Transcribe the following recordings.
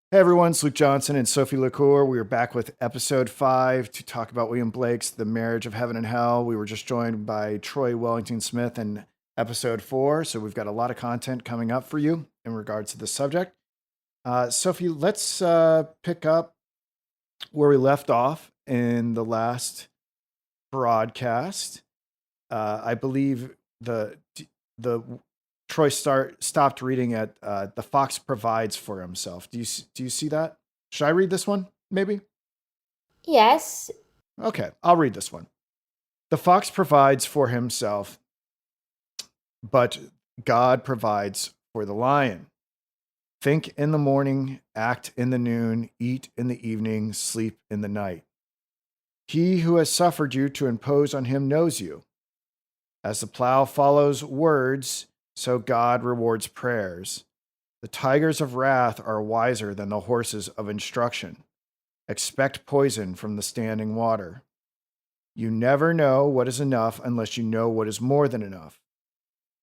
Hey everyone, it's Luke Johnson and Sophie Le Corre. We are back with episode 5 to talk about William Blake's The Marriage of Heaven and Hell. We were just joined by Troy Wellington Smith in episode 4, so we've got a lot of content coming up for you in regards to this subject. Sophie, let's pick up where we left off in the last broadcast. I believe the Troy stopped reading at the fox provides for himself. Do you see that? Should I read this one? Maybe. Yes, Okay, I'll read this one. The fox provides for himself, but God provides for the lion. Think in the morning, act in the noon, eat in the evening, sleep in the night. He who has suffered you to impose on him knows you. As the plow follows words, so God rewards prayers. The tigers of wrath are wiser than the horses of instruction. Expect poison from the standing water. You never know what is enough unless you know what is more than enough.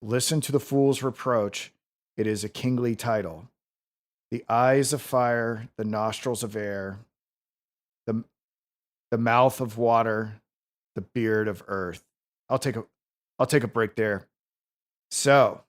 Listen to the fool's reproach. It is a kingly title. The eyes of fire, the nostrils of air, the, the mouth of water, the beard of earth. I'll take a I'll take a break there. So,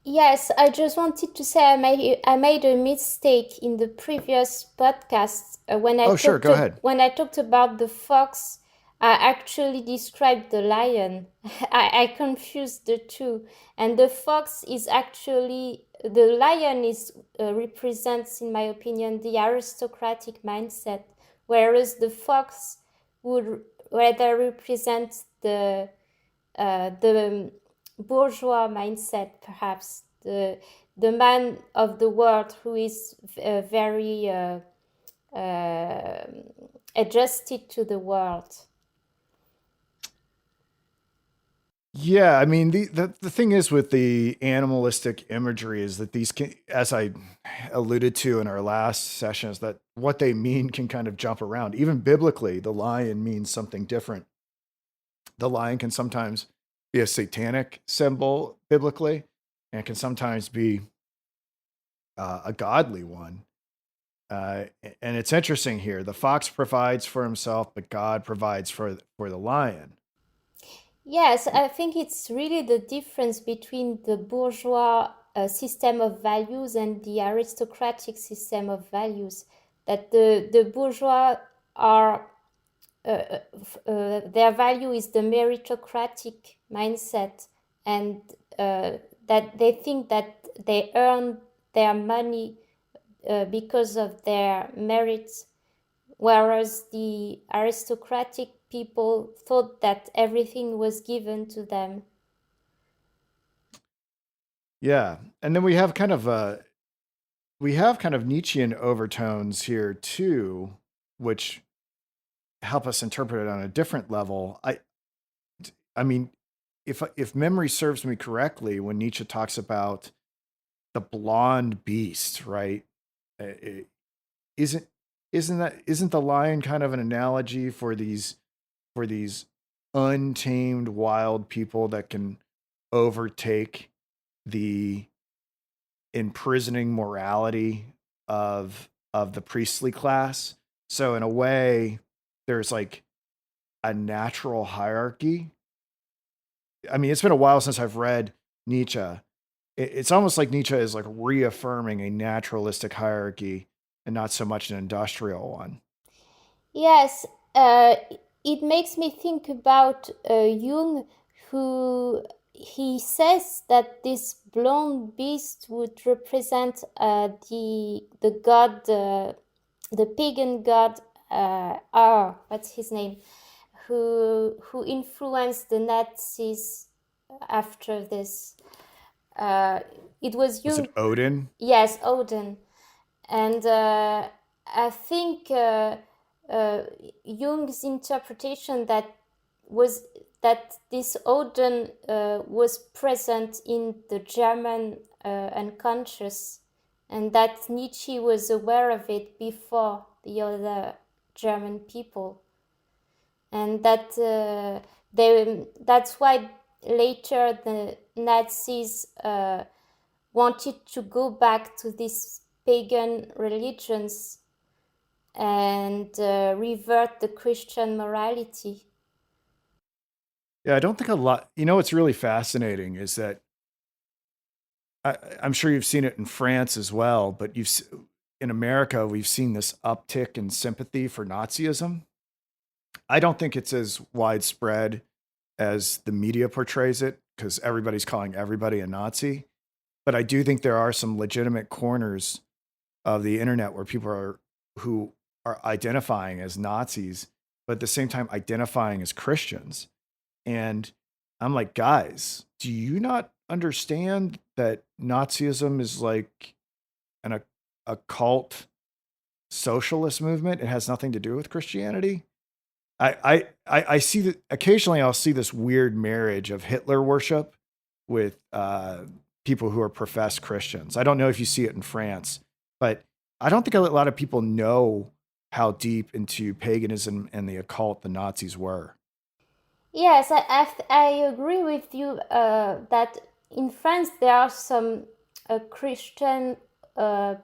yes, I just wanted to say I made a mistake in the previous podcast oh sure, go ahead. when I talked about the fox. I actually described the lion. I confused the two, and the fox is actually the lion is represents, in my opinion, the aristocratic mindset, whereas the fox would rather represent the bourgeois mindset, perhaps the man of the world who is very uh, adjusted to the world. Yeah, I mean the thing is with the animalistic imagery is that these can, as I alluded to in our last sessions, that what they mean can kind of jump around. Even biblically, the lion means something different. The lion can sometimes be a satanic symbol biblically, and can sometimes be a godly one. Uh, and it's interesting here. The fox provides for himself, but God provides for the lion. Yes, I think it's really the difference between the bourgeois system of values and the aristocratic system of values. That the bourgeois are their value is the meritocratic mindset, and that they think that they earn their money because of their merits, whereas the aristocratic people thought that everything was given to them. Yeah, and then we have kind of Nietzschean overtones here too, which help us interpret it on a different level. I mean, if memory serves me correctly, when Nietzsche talks about the blonde beast, right? It, isn't isn't the lion kind of an analogy for these untamed wild people that can overtake the imprisoning morality of the priestly class. So in a way, there's like a natural hierarchy. I mean, it's been a while since I've read Nietzsche. It's almost like Nietzsche is like reaffirming a naturalistic hierarchy and not so much an industrial one. Yes, it makes me think about Jung, who he says that this blonde beast would represent the god, the pagan god. What's his name? Who influenced the Nazis after this? Uh, it was Was Jung. it Odin? Yes, Odin. And I think uh, Jung's interpretation was that this Odin was present in the German unconscious, and that Nietzsche was aware of it before the other German people, and that that's why later the Nazis wanted to go back to this pagan religions and revert the Christian morality. Yeah, I don't think a lot. You know what's really fascinating is that I'm sure you've seen it in France as well, but in America we've seen this uptick in sympathy for Nazism. I don't think it's as widespread as the media portrays it because everybody's calling everybody a Nazi. But I do think there are some legitimate corners of the internet where people are who are identifying as Nazis, but at the same time identifying as Christians. And I'm like, guys, do you not understand that Nazism is like an occult socialist movement? It has nothing to do with Christianity. I see that occasionally I'll see this weird marriage of Hitler worship with people who are professed Christians. I don't know if you see it in France, but I don't think a lot of people know how deep into paganism and the occult the Nazis were. Yes, I agree with you that in France there are some Christian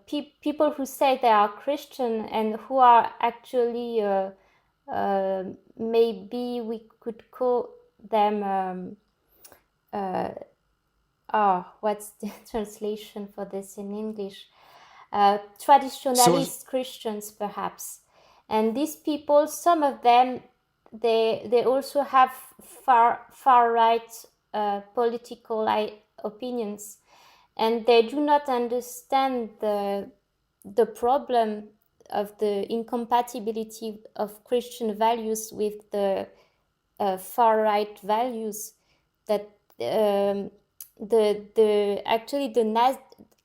people who say they are Christian and who are actually maybe we could call them what's the translation for this in English? So Traditionalist Christians, perhaps. And these people, some of them, they also have far right political opinions, and they do not understand the problem of the incompatibility of Christian values with the far right values that the actually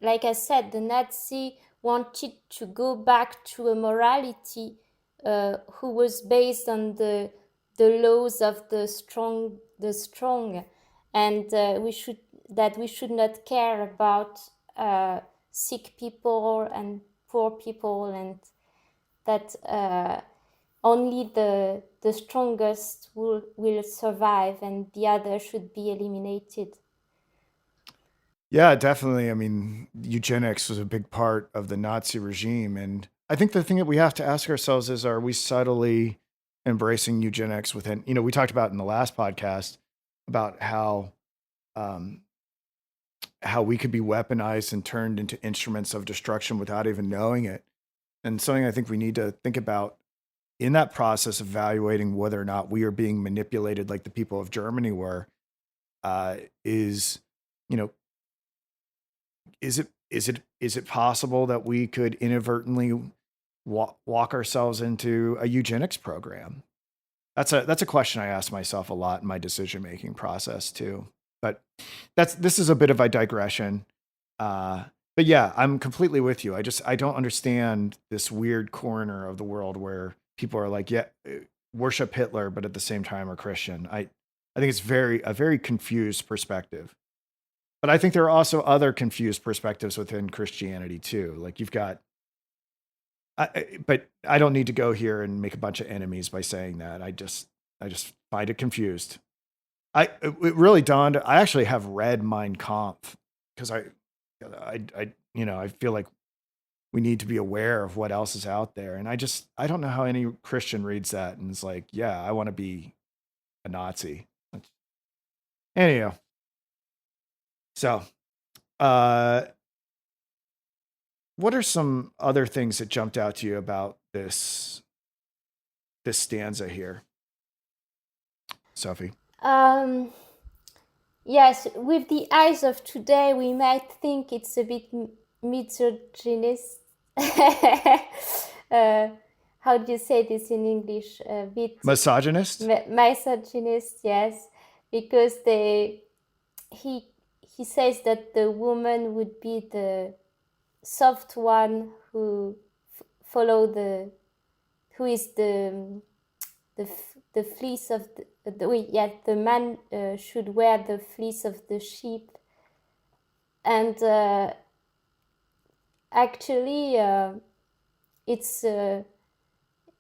like I said, the Nazi wanted to go back to a morality who was based on the laws of the strong, and we should not care about sick people and poor people, and that only the strongest will survive and the other should be eliminated. yeah, definitely. I mean, eugenics was a big part of the Nazi regime. And I think the thing that we have to ask ourselves is, are we subtly embracing eugenics within, we talked about in the last podcast about um, how we could be weaponized and turned into instruments of destruction without even knowing it. And something I think we need to think about in that process, evaluating whether or not we are being manipulated like the people of Germany were, is, you know, is it possible that we could inadvertently walk ourselves into a eugenics program? That's a question I ask myself a lot in my decision making process too. But this is a bit of a digression. Uh, but yeah, I'm completely with you. I don't understand this weird corner of the world where people are like, yeah, worship Hitler, but at the same time are Christian. I think it's a very confused perspective. But I think there are also other confused perspectives within Christianity too. Like you've got, but I don't need to go here and make a bunch of enemies by saying that. I just find it confused. It really dawned. I actually have read Mein Kampf because I feel like we need to be aware of what else is out there, and I don't know how any Christian reads that and is like, yeah, I want to be a Nazi. Anyhow, so uh, what are some other things that jumped out to you about this stanza here, Sophie? Um, yes, with the eyes of today, we might think it's a bit misogynist. How do you say this in English? A bit Misogynist? misogynist, yes, because he he says that the woman would be the soft one who follow who is the fleece of the man should wear the fleece of the sheep, and actually it's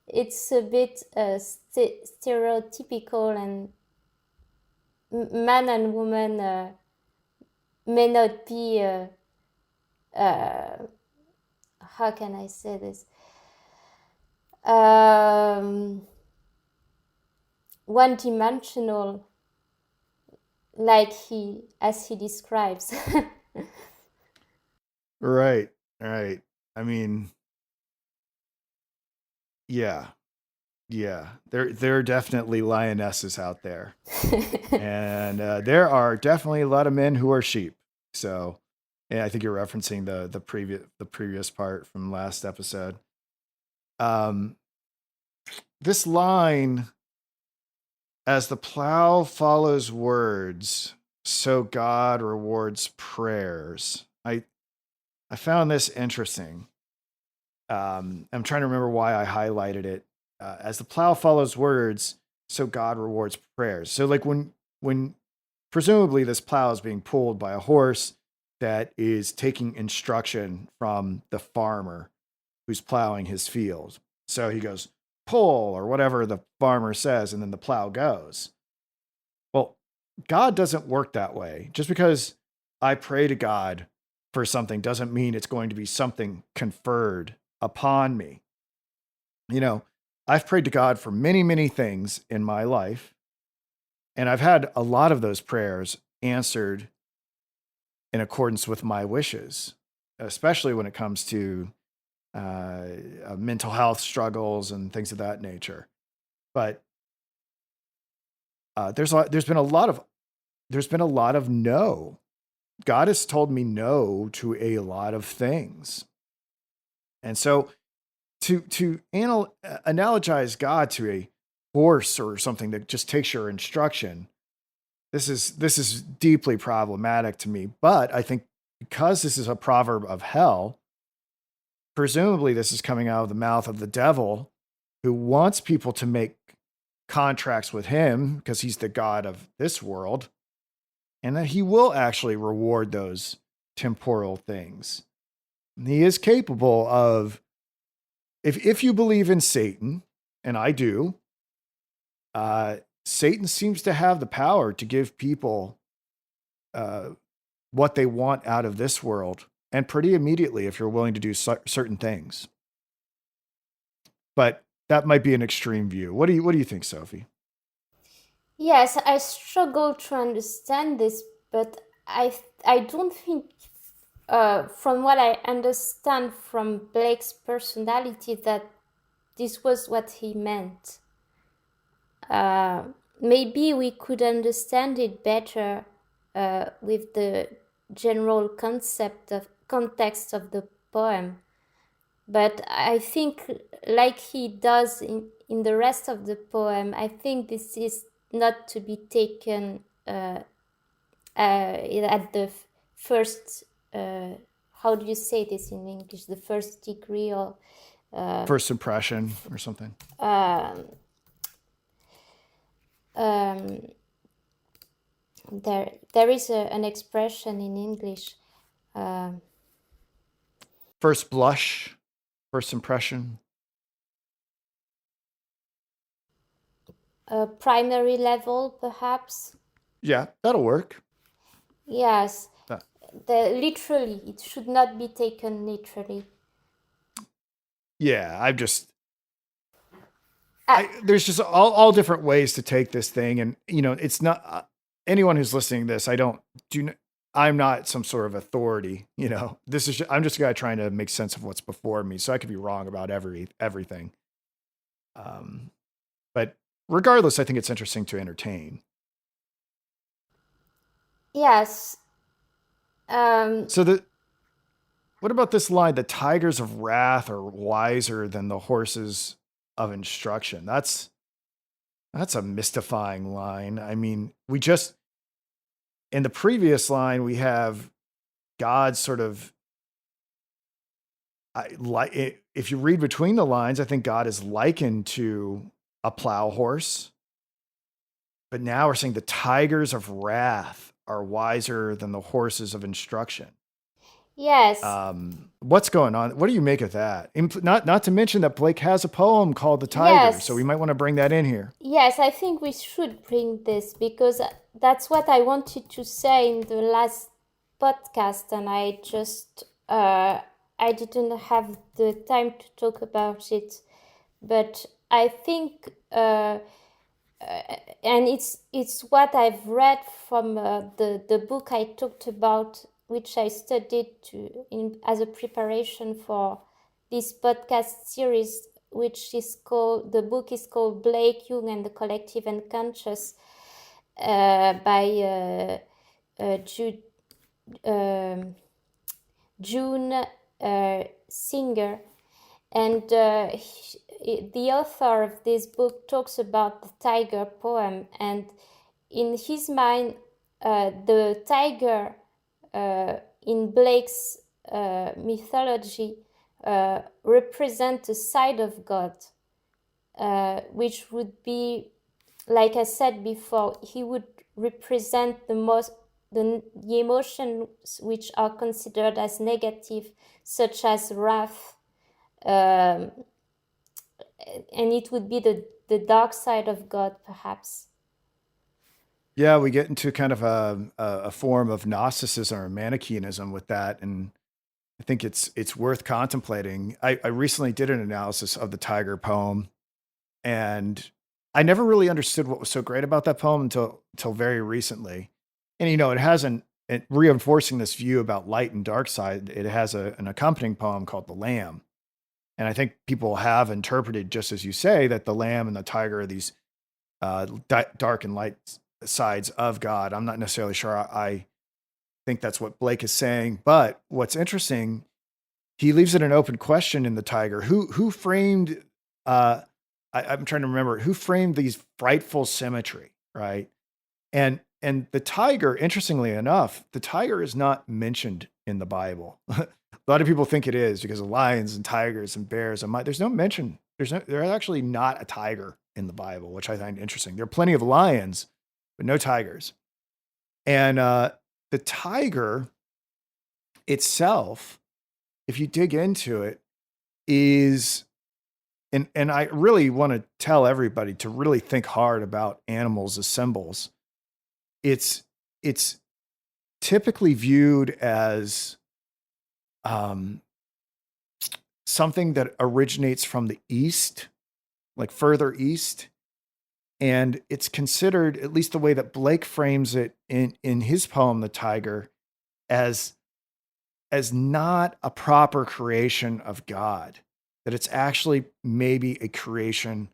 it's a bit stereotypical, and man and woman may not be how can I say this? One-dimensional, as he describes. Right. Right. I mean, yeah. Yeah. There are definitely lionesses out there. And there are definitely a lot of men who are sheep. So, yeah, I think you're referencing the previous part from last episode. This line, as the plow follows words, so God rewards prayers. I found this interesting. I'm trying to remember why I highlighted it. As the plow follows words, so God rewards prayers. So, like when presumably this plow is being pulled by a horse that is taking instruction from the farmer who's plowing his field. So he goes, pull, or whatever the farmer says, and then the plow goes. Well, God doesn't work that way. Just because I pray to God for something doesn't mean it's going to be something conferred upon me. You know, I've prayed to God for many, many things in my life, and I've had a lot of those prayers answered in accordance with my wishes, especially when it comes to mental health struggles and things of that nature. But there's been a lot of no. God has told me no to a lot of things, and so to analogize God to a horse or something that just takes your instruction, this is deeply problematic to me. But I think because this is a proverb of hell, presumably this is coming out of the mouth of the devil, who wants people to make contracts with him because he's the God of this world, and that he will actually reward those temporal things. He is capable of, if you believe in Satan, and I do, Satan seems to have the power to give people what they want out of this world, and pretty immediately if you're willing to do certain things. But that might be an extreme view. What do you think, Sophie? Yes, I struggle to understand this, but I don't think, from what I understand from Blake's personality, that this was what he meant. Maybe we could understand it better with the general context of the poem. But I think, like he does in the rest of the poem, I think this is not to be taken at the first, how do you say this in English? The first degree, or First impression or something. There is an expression in English. First blush, first impression. Primary level, perhaps. Yeah, that'll work. Yes. Literally, it should not be taken literally. Yeah, there's just all different ways to take this thing, and it's not anyone who's listening to this. I'm not some sort of authority. I'm just a guy trying to make sense of what's before me, so I could be wrong about everything. But regardless, I think it's interesting to entertain. Yes. So what about this line? The tigers of wrath are wiser than the horses of instruction. That's a mystifying line. I mean, in the previous line, we have God sort of, if you read between the lines, I think God is likened to a plow horse. But now we're saying the tigers of wrath are wiser than the horses of instruction. Yes. What's going on? What do you make of that? Not to mention that Blake has a poem called The Tiger, Yes. so we might want to bring that in here. Yes, I think we should bring this, because that's what I wanted to say in the last podcast, and I just I didn't have the time to talk about it, but I think, and it's what I've read from the book I talked about, which I studied as a preparation for this podcast series, which is called, the book is called Blake, Jung and the Collective Unconscious, by June Singer. And the author of this book talks about the tiger poem, and in his mind, the tiger in Blake's mythology represents a side of God, which would be, like I said before, he would represent the emotions which are considered as negative, such as wrath, and it would be the dark side of God, perhaps. Yeah, we get into kind of a form of Gnosticism or Manichaeanism with that, and I think it's worth contemplating. I recently did an analysis of the Tiger poem, and I never really understood what was so great about that poem until very recently. And it hasn't reinforcing this view about light and dark side. It has an accompanying poem called "The Lamb," and I think people have interpreted, just as you say, that the lamb and the tiger are these dark and light sides of God. I'm not necessarily sure I think that's what Blake is saying, but what's interesting, he leaves it an open question in the tiger. Who framed? I'm trying to remember who framed these frightful symmetry, right? And the tiger, interestingly enough, the tiger is not mentioned in the Bible. A lot of people think it is because of lions and tigers and bears. There's no mention. There's actually not a tiger in the Bible, which I find interesting. There are plenty of lions, but no tigers. And the tiger itself, if you dig into it, is and I really want to tell everybody to really think hard about animals as symbols. It's typically viewed as something that originates from the east, like further east, and it's considered, at least the way that Blake frames it in his poem, "The Tiger," as not a proper creation of God, that it's actually maybe a creation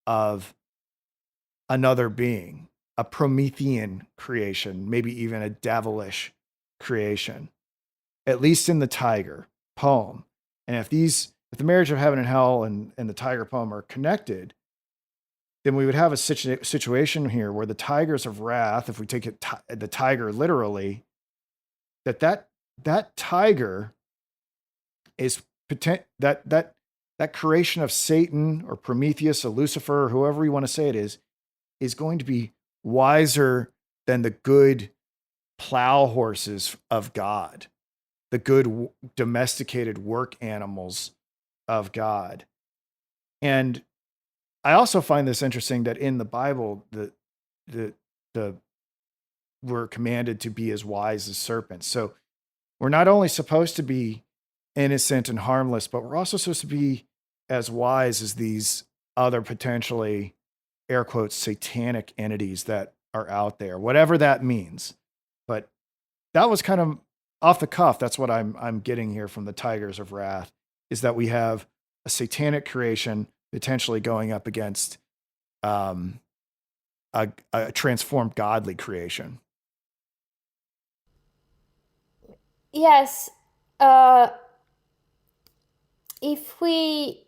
of another being, a Promethean creation, maybe even a devilish creation, at least in the tiger poem. And if the marriage of heaven and hell and the tiger poem are connected, then we would have a situation here where the tigers of wrath, if we take it the tiger literally, that tiger is that creation of Satan or Prometheus or Lucifer or whoever you want to say it is going to be wiser than the good plow horses of God, the good domesticated work animals of God. And I also find this interesting that in the Bible, the we're commanded to be as wise as serpents. So we're not only supposed to be innocent and harmless, but we're also supposed to be as wise as these other potentially, air quotes, satanic entities that are out there, whatever that means. But that was kind of off the cuff. That's what I'm getting here from the Tigers of Wrath, is that we have a satanic creation potentially going up against a transformed godly creation. Yes. If we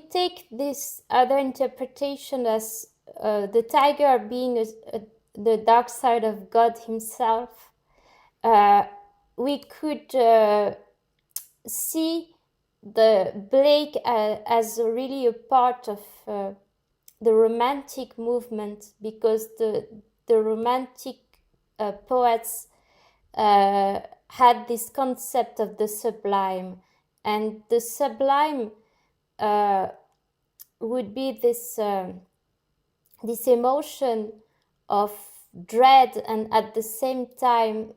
take this other interpretation as the tiger being the dark side of God himself, we could see the Blake as really a part of the romantic movement, because the romantic poets had this concept of the sublime, and the sublime would be this this emotion of dread, and at the same time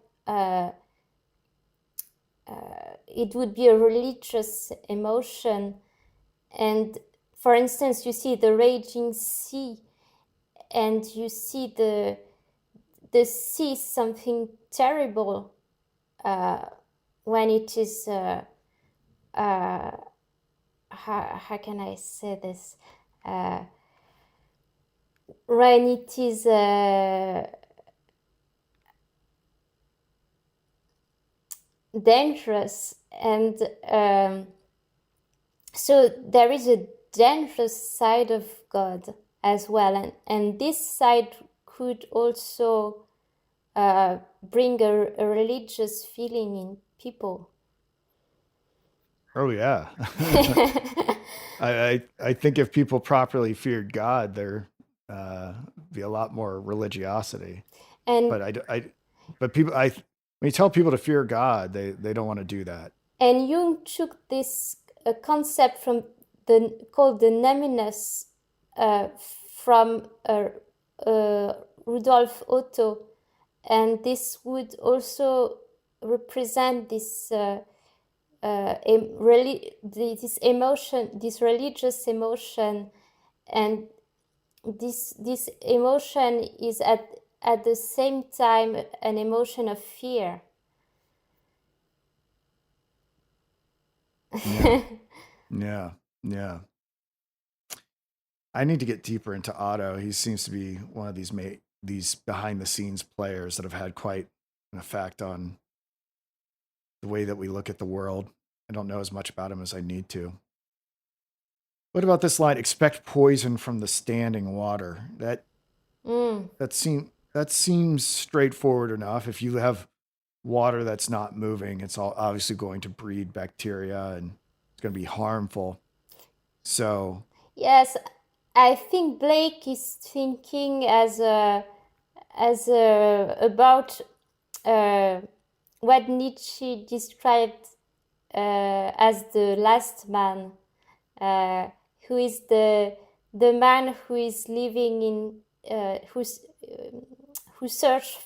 it would be a religious emotion. And for instance, you see the raging sea, and you see the sea something terrible when it is how can I say this, when it is dangerous. And so there is a dangerous side of God as well, and this side could also bring a religious feeling in people. Oh yeah. I think if people properly feared God, there be a lot more religiosity. and But but people, when you tell people to fear God, they don't want to do that. and Jung took this concept from called the naminess from Rudolf Otto, and this would also represent this this emotion, this religious emotion, and this emotion is at the same time an emotion of fear. Yeah. Yeah. Yeah. I need to get deeper into Otto. He seems to be one of these behind the scenes players that have had quite an effect on the way that we look at the world. I don't know as much about him as I need to. What about this line? Expect poison from the standing water. Mm. That seems straightforward enough. If you have water that's not moving, it's all obviously going to breed bacteria and it's going to be harmful. So Yes, I think Blake is thinking about what Nietzsche described as the last man, who is the man who is living in who searches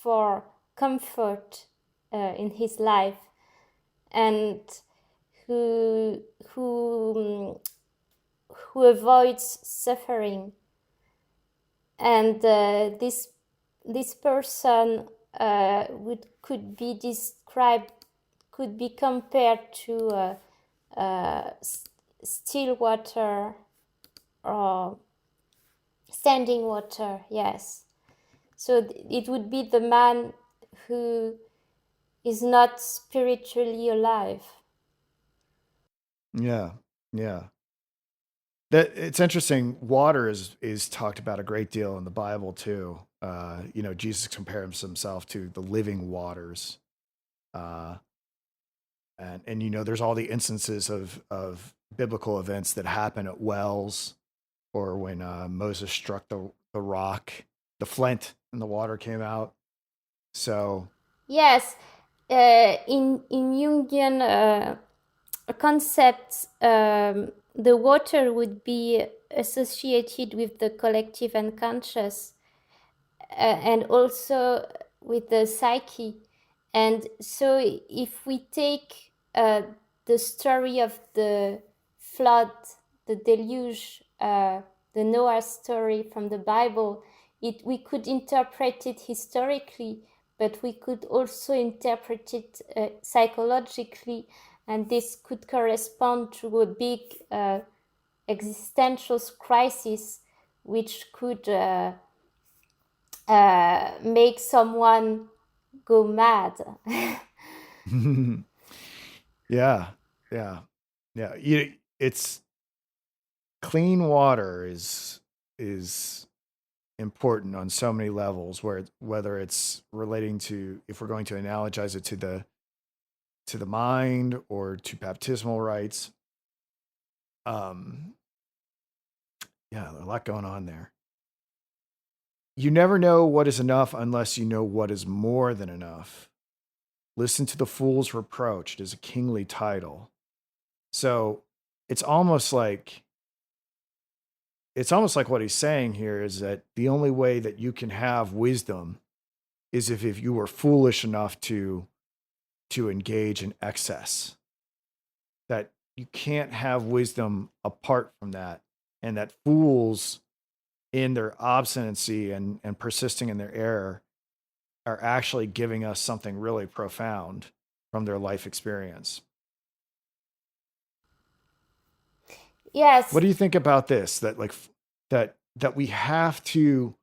for comfort in his life, and who avoids suffering. And this person could be compared to still water or standing water. Yes, so it would be the man who is not spiritually alive. yeah, yeah. That it's interesting. Water is talked about a great deal in the Bible too. Jesus compares himself to the living waters, uh, and there's all the instances of biblical events that happen at wells, or when Moses struck the rock, the flint, and the water came out. So Yes, in Jungian concepts, the water would be associated with the collective unconscious, and also with the psyche. And so if we take the story of the flood, the deluge, the Noah story from the Bible, we could interpret it historically, but we could also interpret it psychologically, and this could correspond to a big existential crisis, which could make someone go mad. yeah, yeah, yeah. It's clean water is important on so many levels, whether it's relating to, if we're going to analogize it to the mind or to baptismal rites. um yeah, there's a lot going on there. You never know what is enough unless you know what is more than enough. Listen to the fool's reproach. It is a kingly title. So it's almost like what he's saying here is that the only way that you can have wisdom is if you were foolish enough to to engage in excess, that you can't have wisdom apart from that, and that fools in their obstinacy and persisting in their error are actually giving us something really profound from their life experience. Yes. What do you think about this? That like that we have to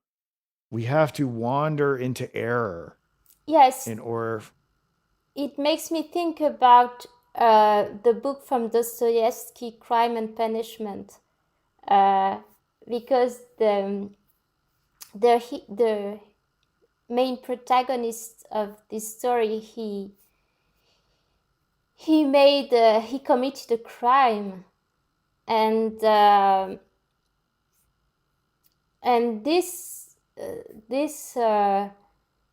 wander into error Yes, in order. it makes me think about the book from Dostoyevsky, Crime and Punishment, because the main protagonist of this story, he committed a crime, and this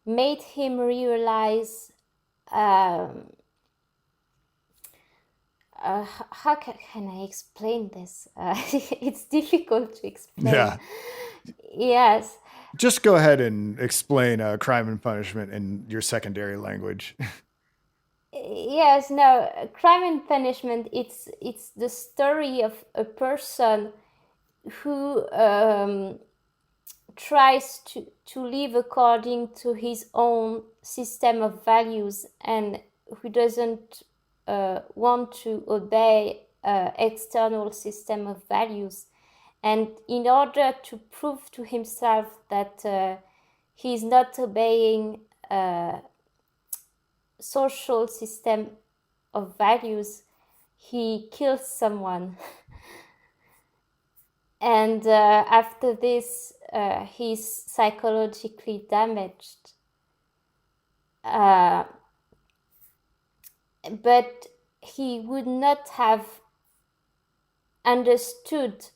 made him realize, how can I explain this? It's difficult to explain. Yeah. Yes. Just go ahead and explain Crime and Punishment in your secondary language. Yes, no, Crime and Punishment, it's the story of a person who tries to live according to his own system of values, and who doesn't want to obey external system of values. And in order to prove to himself that he's not obeying social system of values, he kills someone. And after this, he's psychologically damaged. But he would not have understood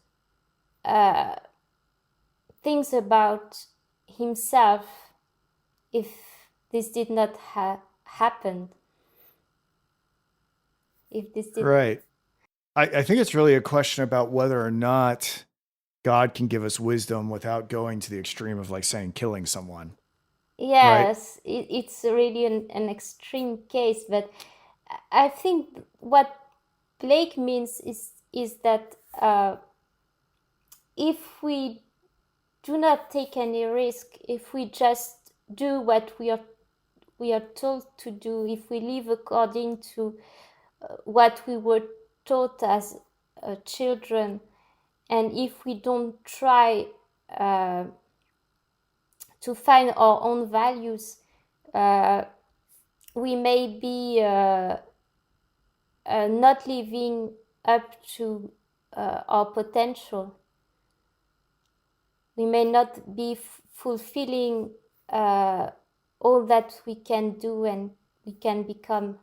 things about himself if this did not have happened. If this did Right. I think it's really a question about whether or not God can give us wisdom without going to the extreme of, like, saying killing someone. Yes, it's really an extreme case, but I think what Blake means is that if we do not take any risk, if we just do what we are told to do, if we live according to what we were taught as children, and if we don't try to find our own values, we may be not living up to our potential. We may not be fulfilling all that we can do and we can become.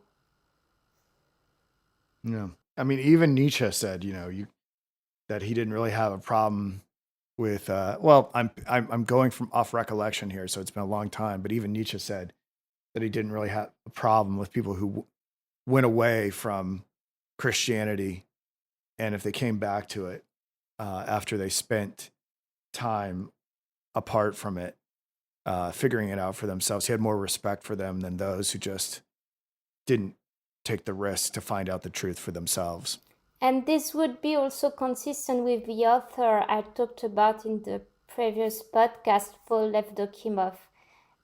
Yeah. I mean, even Nietzsche said, that he didn't really have a problem with. Well, I'm going from off recollection here, so it's been a long time. But even Nietzsche said that he didn't really have a problem with people who went away from Christianity, and if they came back to it after they spent time apart from it, figuring it out for themselves. He had more respect for them than those who just didn't take the risk to find out the truth for themselves. And this would be also consistent with the author I talked about in the previous podcast, Paul Evdokimov.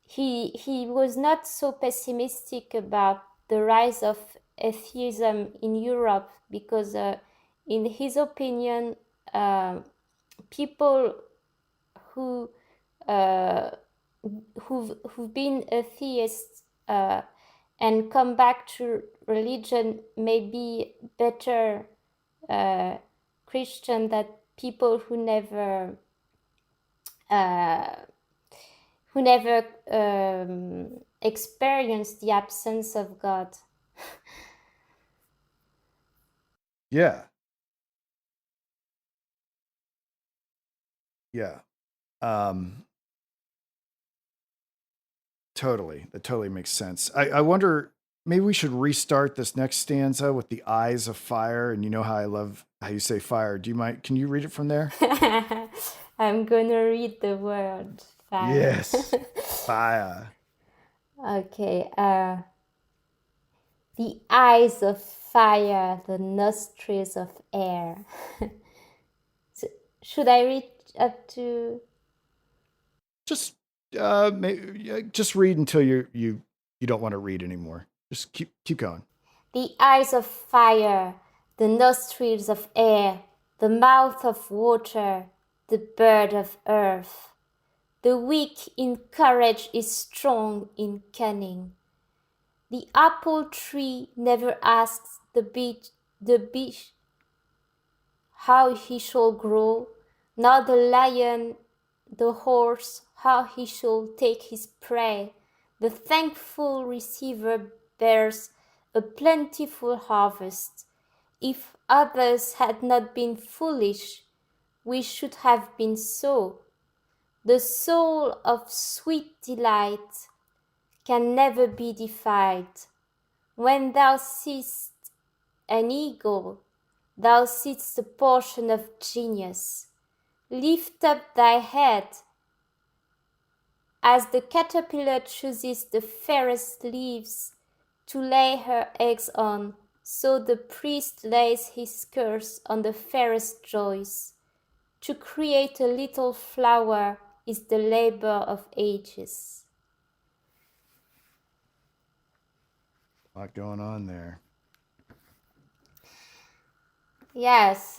He was not so pessimistic about the rise of atheism in Europe because, in his opinion, people who've been atheists and come back to religion may be better Christian than people who never experienced the absence of God. Yeah. Yeah. Totally. That totally makes sense. I wonder, maybe we should restart this next stanza with the eyes of fire. And you know how I love how you say fire. Do you mind? Can you read it from there? I'm gonna read the word fire. Yes. Fire. Okay. The eyes of fire, the nostrils of air. So, should I read up to? Just just read until you don't want to read anymore. Just keep going. The eyes of fire, the nostrils of air, the mouth of water, the bird of earth. The weak in courage is strong in cunning. The apple tree never asks the beech how he shall grow, nor the lion, the horse, how he shall take his prey. The thankful receiver bears a plentiful harvest. If others had not been foolish, we should have been so. The soul of sweet delight can never be defied. When thou seest an eagle, thou seest a portion of genius. Lift up thy head. As the caterpillar chooses the fairest leaves to lay her eggs on, so the priest lays his curse on the fairest joys. To create a little flower is the labor of ages. A lot going on there. Yes.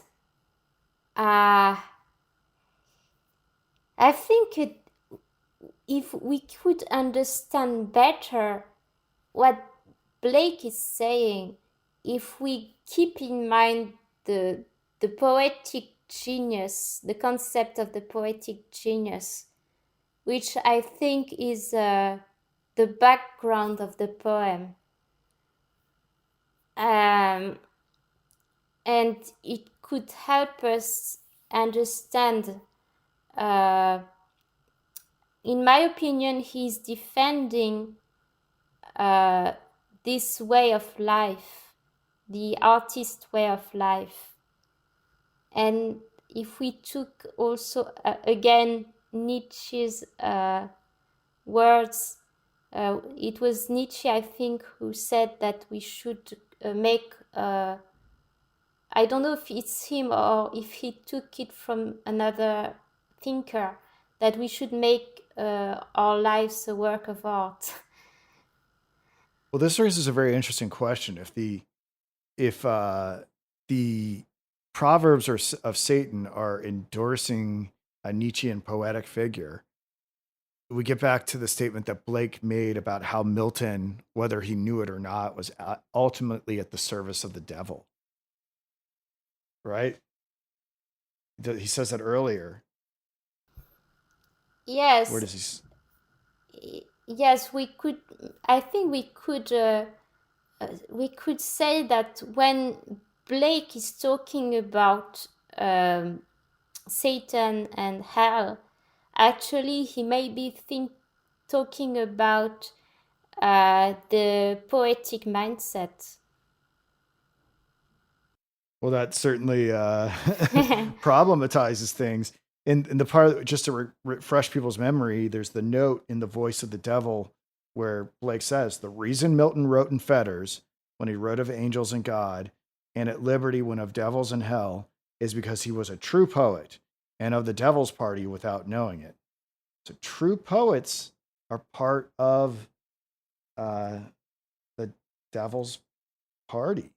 I think if we could understand better what Blake is saying, if we keep in mind the poetic genius, the concept of the poetic genius, which I think is the background of the poem. And it could help us understand. In my opinion, he's defending this way of life, the artist way of life. And if we took also again Nietzsche's words, it was Nietzsche, I think, who said that we should make, I don't know if it's him or if he took it from another thinker, that we should make our lives a work of art. Well, this raises a very interesting question. If the proverbs of Satan are endorsing a Nietzschean poetic figure, we get back to the statement that Blake made about how Milton, whether he knew it or not, was ultimately at the service of the devil. Right? He says that earlier. Yes. Where does he? Yes, we could. I think we could say that when Blake is talking about Satan and hell, actually he may be talking about the poetic mindset. Well, that certainly problematizes things. In the part, just to refresh people's memory, there's the note in The Voice of the Devil where Blake says, the reason Milton wrote in fetters when he wrote of angels and God, and at liberty when of devils and hell, is because he was a true poet and of the devil's party without knowing it. So true poets are part of the devil's party.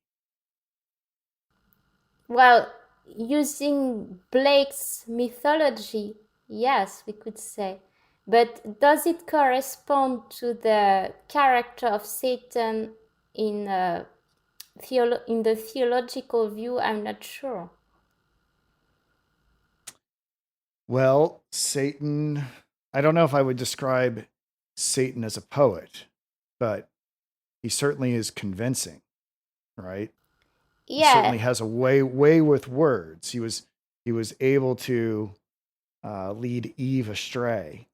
Well, using Blake's mythology, yes, we could say. But does it correspond to the character of Satan in the theological view? I'm not sure. Well, Satan, I don't know if I would describe Satan as a poet, but he certainly is convincing, right? Yeah. He certainly has a way with words. He was able to lead Eve astray.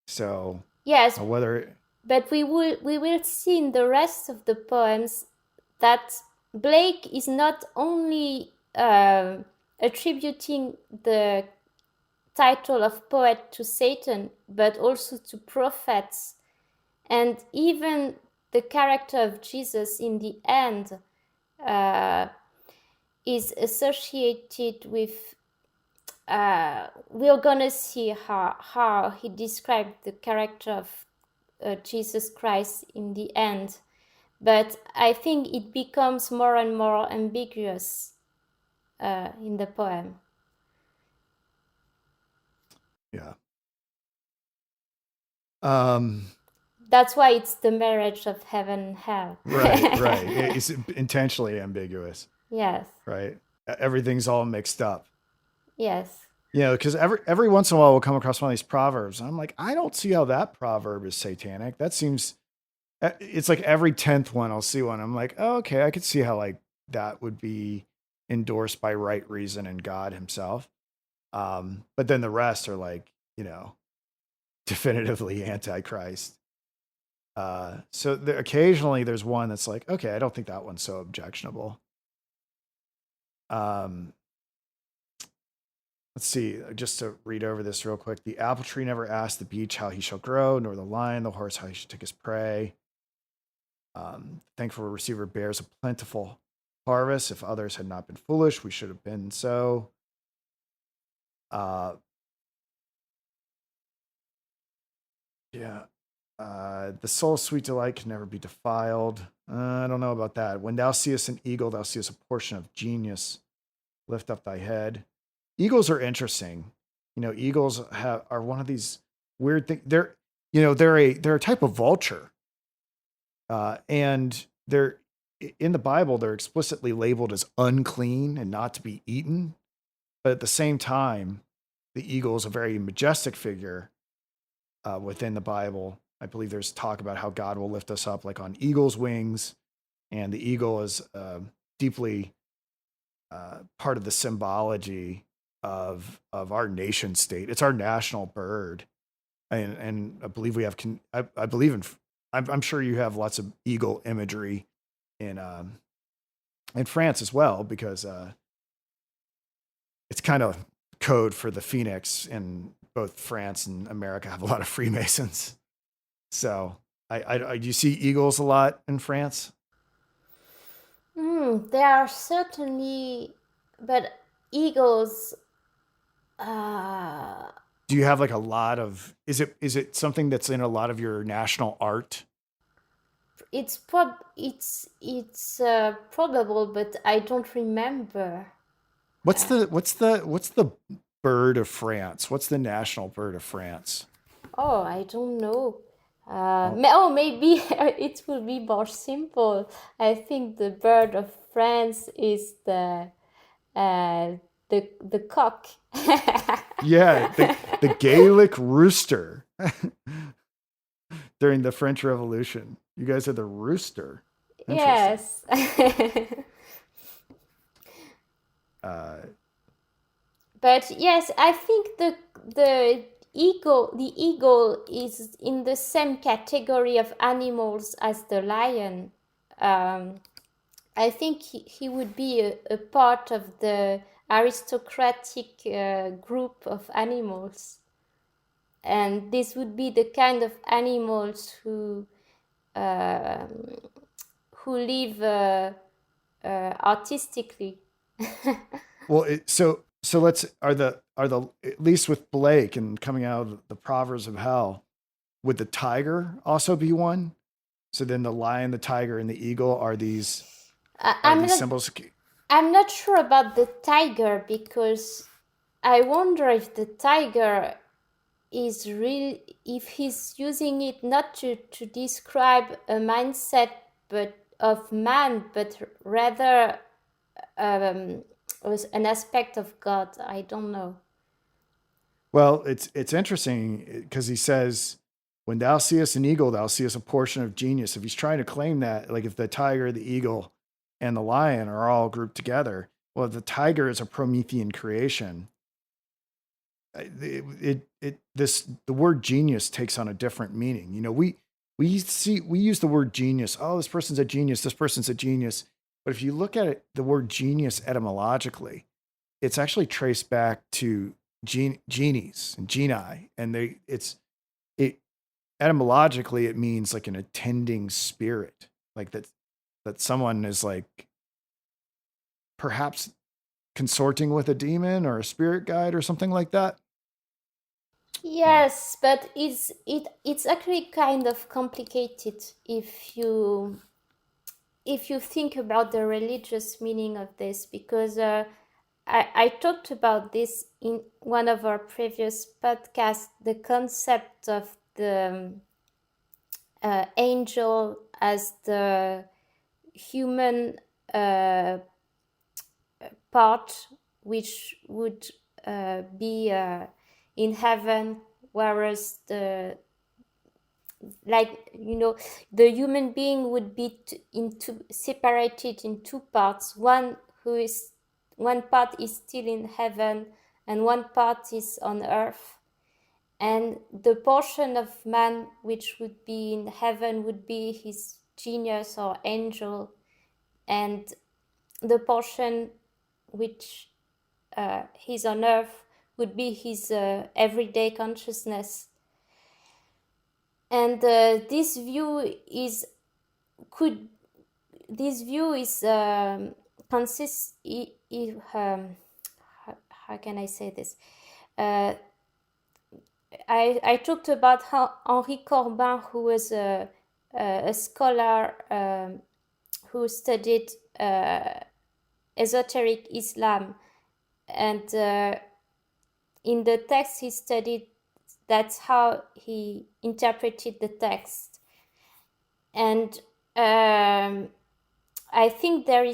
So yes, whether, but we will see in the rest of the poems that Blake is not only attributing the title of poet to Satan, but also to prophets, and even the character of Jesus in the end is associated with. We're gonna see how he described the character of Jesus Christ in the end, but I think it becomes more and more ambiguous in the poem. Yeah. That's why it's the marriage of heaven and hell. Right. It's intentionally ambiguous. Yes. Right. Everything's all mixed up. Yes. Because every once in a while we'll come across one of these proverbs, and I'm like, I don't see how that proverb is satanic. That seems, it's like every 10th one I'll see one. I'm like, oh, okay, I could see how like that would be endorsed by right reason and God himself. But then the rest are like, definitively antichrist. So occasionally there's one that's like, okay, I don't think that one's so objectionable. Let's see, just to read over this real quick. The apple tree never asked the beech how he shall grow, nor the lion, the horse, how he should take his prey. Thankful receiver bears a plentiful harvest. If others had not been foolish, we should have been so. The soul's sweet delight can never be defiled. I don't know about that. When thou seest an eagle, thou seest a portion of genius. Lift up thy head. Eagles are interesting. Eagles are one of these weird things. They're a type of vulture, and they're in the Bible. They're explicitly labeled as unclean and not to be eaten. But at the same time, the eagle is a very majestic figure within the Bible. I believe there's talk about how God will lift us up like on eagle's wings, and the eagle is deeply part of the symbology of our nation state. It's our national bird, and I believe we have. I believe in. I'm sure you have lots of eagle imagery in France as well, because it's kind of code for the phoenix, and both France and America have a lot of Freemasons. So, do you see eagles a lot in France? There are certainly, but eagles. Do you have like a lot of? Is it something that's in a lot of your national art? It's probable, but I don't remember. What's the bird of France? What's the national bird of France? Oh, I don't know. Maybe it will be more simple. I think the bird of France is the cock. Yeah, the Gaelic rooster. During the French Revolution, you guys are the rooster. Yes. But yes, I think the eagle is in the same category of animals as the lion. I think he would be a part of the aristocratic group of animals, and this would be the kind of animals who live artistically. Well, so let's are the at least with Blake and coming out of the Proverbs of Hell, would the tiger also be one? So then the lion, the tiger, and the eagle are these symbols. I'm not sure about the tiger, because I wonder if the tiger is if he's using it not to describe a mindset of man, but rather an aspect of God. I don't know. Well, it's interesting because he says, when thou seest an eagle, thou seest a portion of genius. If he's trying to claim that, like if the tiger, the eagle, and the lion are all grouped together, well, if the tiger is a Promethean creation, the word genius takes on a different meaning. We use the word genius. Oh, this person's a genius. This person's a genius. But if you look at it, the word genius etymologically, it's actually traced back to genies and genii, and etymologically it means like an attending spirit, like that someone is like perhaps consorting with a demon or a spirit guide or something like that. Yeah. Yes, but it's actually kind of complicated if you think about the religious meaning of this, because I talked about this in one of our previous podcasts, the concept of the angel as the human part, which would be in heaven, whereas the human being would be separated in two parts. One part is still in heaven, and one part is on earth. And the portion of man which would be in heaven would be his genius or angel, and the portion which he's on earth would be his everyday consciousness. And this view is consists. How can I say this? I talked about how Henri Corbin, who was a scholar who studied esoteric Islam, and in the text he studied, that's how he interpreted the text. And I think there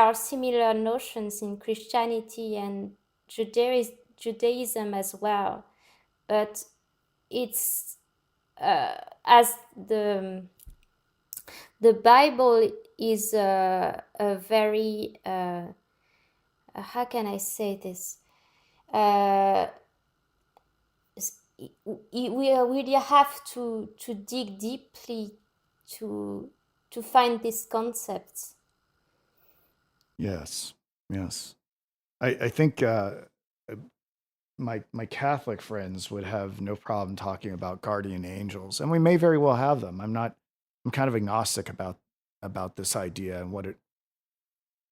are similar notions in Christianity and Judaism as well, but it's as the Bible is a very how can I say this? We really have to dig deeply to find these concepts. Yes. I think my Catholic friends would have no problem talking about guardian angels, and we may very well have them. I'm kind of agnostic about this idea and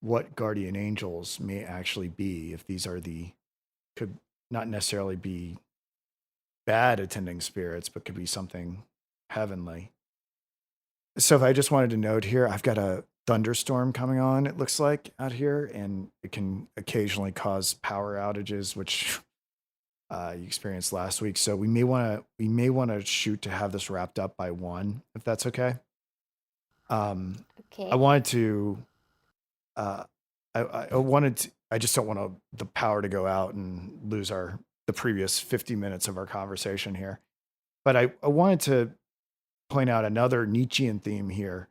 what guardian angels may actually be, if these could not necessarily be bad attending spirits, but could be something heavenly. So if I just wanted to note here, I've got a thunderstorm coming on, it looks like, out here, and it can occasionally cause power outages, which you experienced last week. So we may want to shoot to have this wrapped up by 1, if that's okay. Okay. I wanted to I just don't want the power to go out and lose the previous 50 minutes of our conversation here. But I wanted to point out another Nietzschean theme here.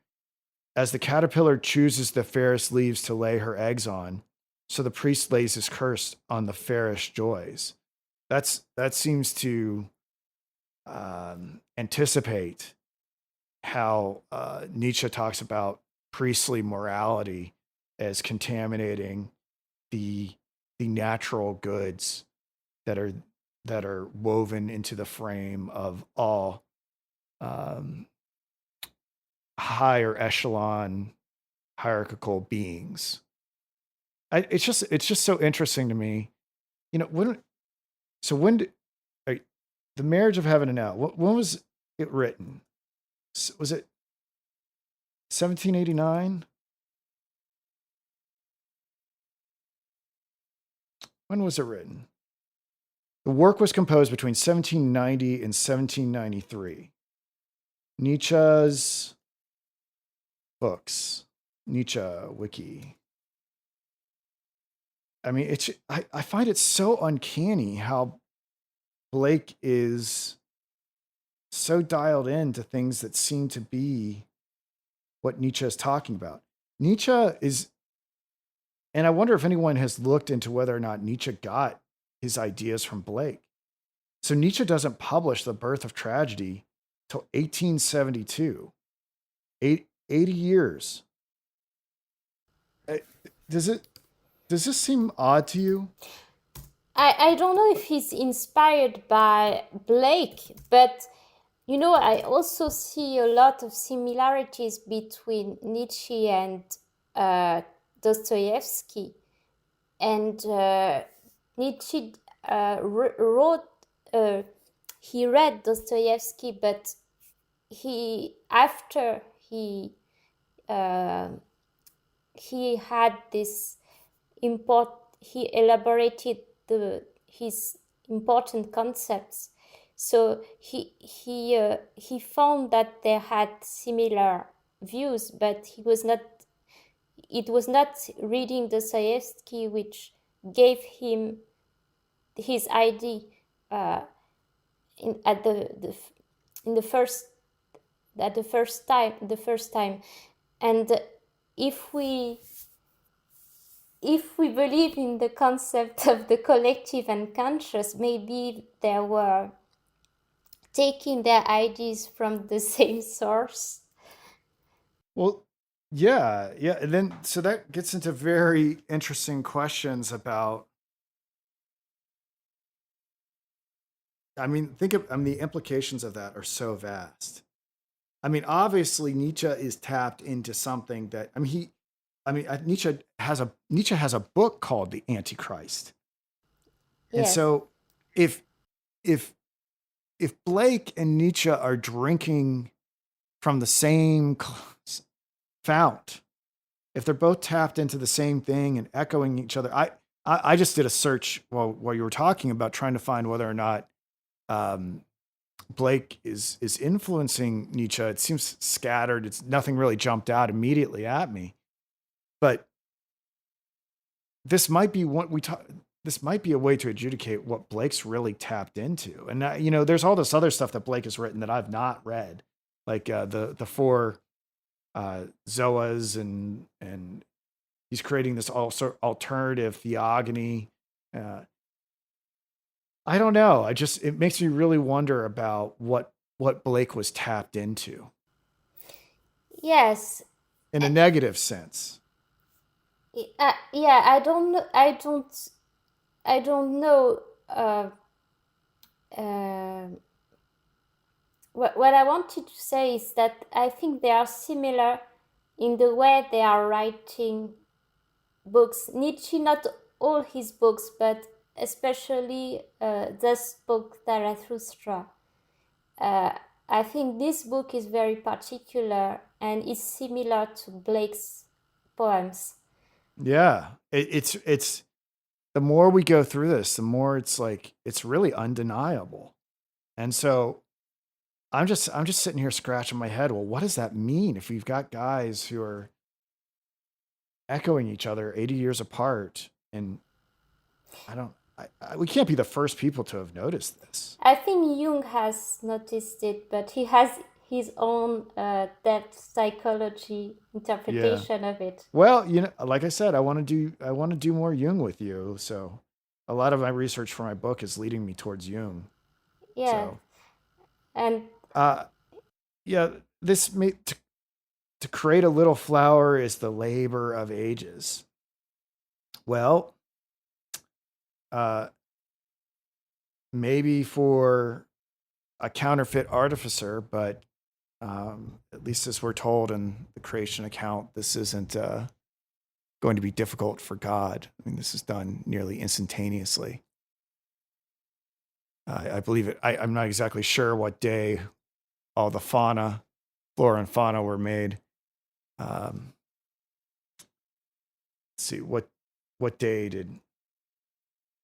As the caterpillar chooses the fairest leaves to lay her eggs on, so the priest lays his curse on the fairest joys. That seems to anticipate how Nietzsche talks about priestly morality as contaminating the natural goods that are woven into the frame of all higher echelon hierarchical beings. It's just so interesting to me. When did the Marriage of Heaven and Hell? When was it written? Was it 1789? When was it written? The work was composed between 1790 and 1793. Nietzsche's books, Nietzsche Wiki. I mean, I find it so uncanny how Blake is so dialed in to things that seem to be what Nietzsche is talking about. Nietzsche is, and I wonder if anyone has looked into whether or not Nietzsche got his ideas from Blake. So Nietzsche doesn't publish The Birth of Tragedy till 1872. 80 years. Does this seem odd to you? I don't know if he's inspired by Blake, but I also see a lot of similarities between Nietzsche and uh, Dostoevsky. And Nietzsche wrote, uh, he read Dostoevsky, but after uh, he had this he elaborated his important concepts. So he found that they had similar views, but it was not reading Dostoevsky which gave him his idea uh, in at the in the first at the first time. And if we if we believe in the concept of the collective and conscious, maybe they were taking their ideas from the same source. Well, yeah, yeah. And then, so that gets into very interesting questions about, I mean, the implications of that are so vast. I mean, obviously, Nietzsche is tapped into something that, Nietzsche has a book called The Antichrist. And Yes. so if, if, if Blake and Nietzsche are drinking from the same fount, if they're both tapped into the same thing and echoing each other, I just did a search while you were talking about trying to find whether or not um, Blake is influencing Nietzsche. It seems scattered. It's nothing really jumped out immediately at me, but this might be what we talk. This might be a way to adjudicate what Blake's really tapped into. And there's all this other stuff that Blake has written that I've not read, like the four Zoas, and he's creating this also alternative theogony. Uh, I don't know. It makes me really wonder about what Blake was tapped into Yes. in a negative sense. Yeah, I don't know. Uh, what I wanted to say is that I think they are similar in the way they are writing books. Nietzsche, not all his books, but especially this book, Zarathustra. Uh, I think this book is very particular and is similar to Blake's poems. Yeah, it's the more we go through this, the more it's like it's really undeniable. And so I'm just sitting here scratching my head. Well, what does that mean if we've got guys who are echoing each other 80 years apart? And I don't, we can't be the first people to have noticed this. I think Jung has noticed it, but he has his own depth psychology Yeah. interpretation of it. Well, like I said, I want to do more Jung with you. So a lot of my research for my book is leading me towards Jung. Yeah, So, and uh, yeah, this to create a little flower is the labor of ages. Well, uh, maybe for a counterfeit artificer, but at least as we're told in the creation account, this isn't going to be difficult for God. I mean, this is done nearly instantaneously. I believe it. I'm not exactly sure what day all the flora and fauna were made. Um, let's see what day did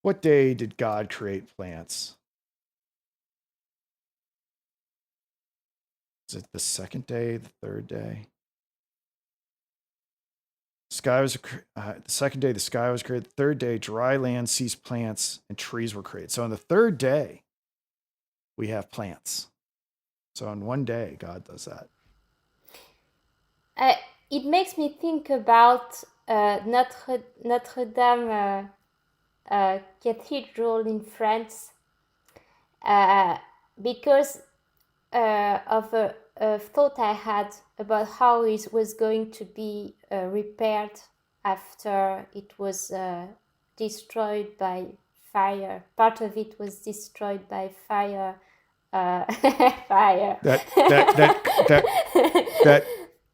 what day did God create plants? Is it the second day, the third day? Sky was the second day. The sky was created. The third day, dry land, seas, plants, and trees were created. So on the third day, we have plants. So in one day, God does that. uh, it makes me think about Notre Dame Cathedral in France, uh, because of a thought I had about how it was going to be repaired after it was destroyed by fire. Part of it was destroyed by fire Fire. That that that that that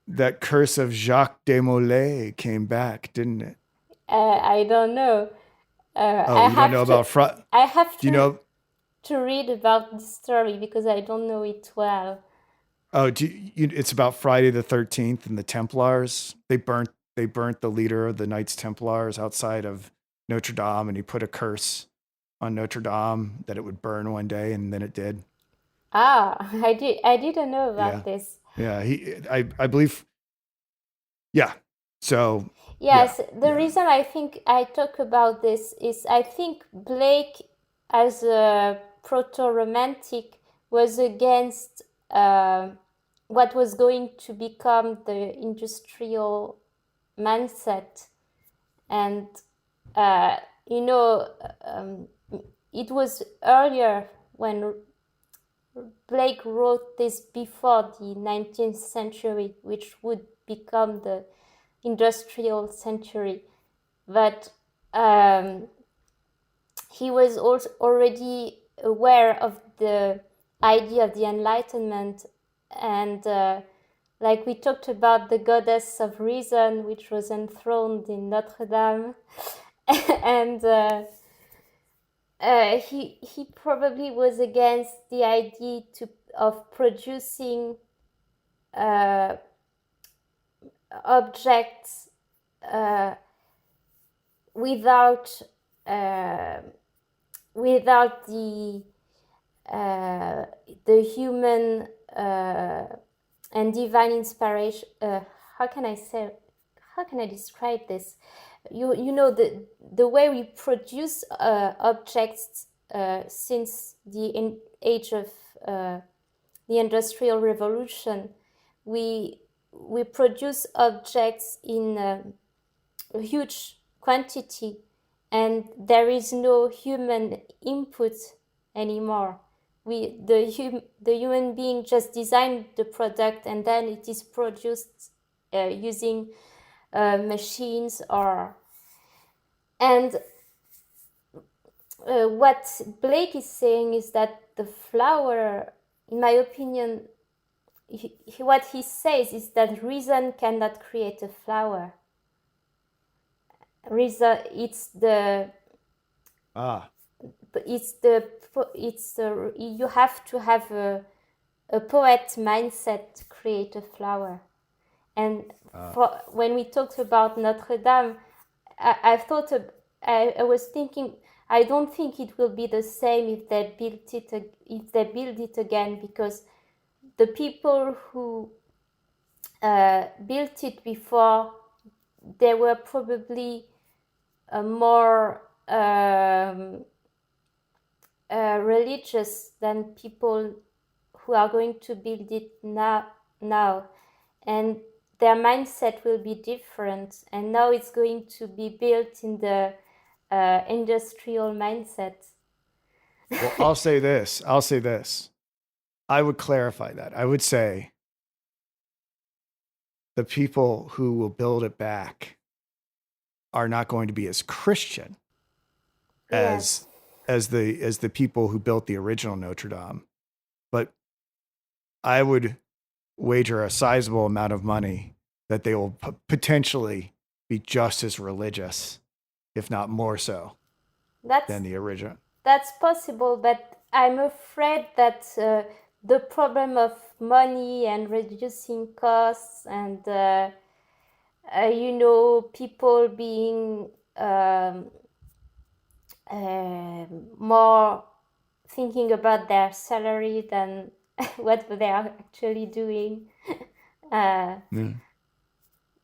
that curse of Jacques Desmoulins came back, didn't it? I don't know. Oh, you don't know about I have Do you know? to read about the story because I don't know it well. Oh, it's about Friday the 13th and the Templars. They burnt the leader of the Knights Templars outside of Notre Dame, and he put a curse on Notre Dame that it would burn one day, and then it did. Ah, I didn't know Yeah, about this. yeah. I believe. Yeah. So yeah, Yes, the yeah. reason I think I talk about this is I think Blake, as a proto-romantic, was against what was going to become the industrial mindset. And, uh, you know, um, it was earlier when Blake wrote this before the 19th century, which would become the industrial century. But he was also already aware of the idea of the Enlightenment, and like we talked about the goddess of reason, which was enthroned in Notre Dame, and he probably was against the idea of producing uh, objects uh, without uh, without uh, the human and divine inspiration. How can I say? How can I describe this? You know the way we produce objects since the age of the Industrial Revolution. We produce objects in a huge quantity, and there is no human input anymore. The human being just designed the product, and then it is produced using machines and what Blake is saying is that the flower, in my opinion, what he says is that reason cannot create a flower. Reason, Ah, you have to have a poet mindset to create a flower. And when we talked about Notre Dame, I was thinking, I don't think it will be the same if they build it again, because the people who built it before, they were probably more religious than people who are going to build it now, and their mindset will be different. And now it's going to be built in the industrial mindset. well, I'll say this. I would clarify that. I would say the people who will build it back are not going to be as Christian Yes. as the people who built the original Notre Dame. But I would wager a sizable amount of money that they will potentially be just as religious, if not more so, than the original. That's possible, but I'm afraid that the problem of money and reducing costs and people being more thinking about their salary than what they are actually doing.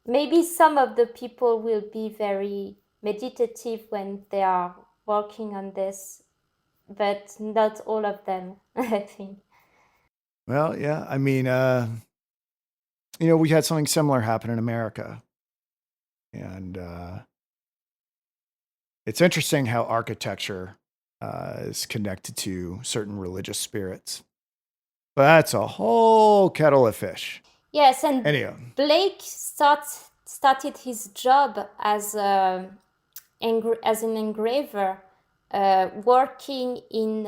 Maybe some of the people will be very meditative when they are working on this, but not all of them, I think. Well, yeah. I mean, we had something similar happen in America. And it's interesting how architecture is connected to certain religious spirits. But that's a whole kettle of fish. Yes, and Anyhow. Blake started his job as an engraver, working in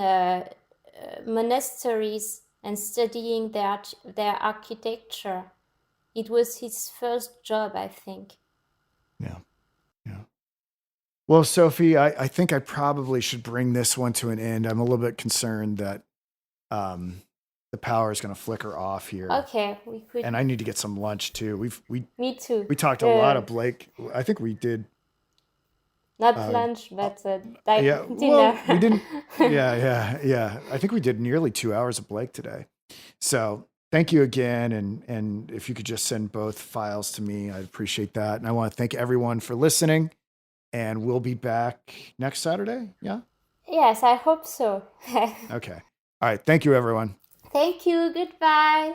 monasteries and studying their architecture. It was his first job, I think. Yeah. Yeah. Well, Sophie, I think I probably should bring this one to an end. I'm a little bit concerned that the power is going to flicker off here. Okay, we could. And I need to get some lunch too. Me too. We talked a lot of Blake. I think we did. Not lunch, but Yeah. dinner. Well, we didn't. Yeah. I think we did nearly 2 hours of Blake today. So thank you again. And if you could just send both files to me, I'd appreciate that. And I want to thank everyone for listening. And we'll be back next Saturday. Yeah. Yes, I hope so. Okay. All right. Thank you, everyone. Thank you. Goodbye.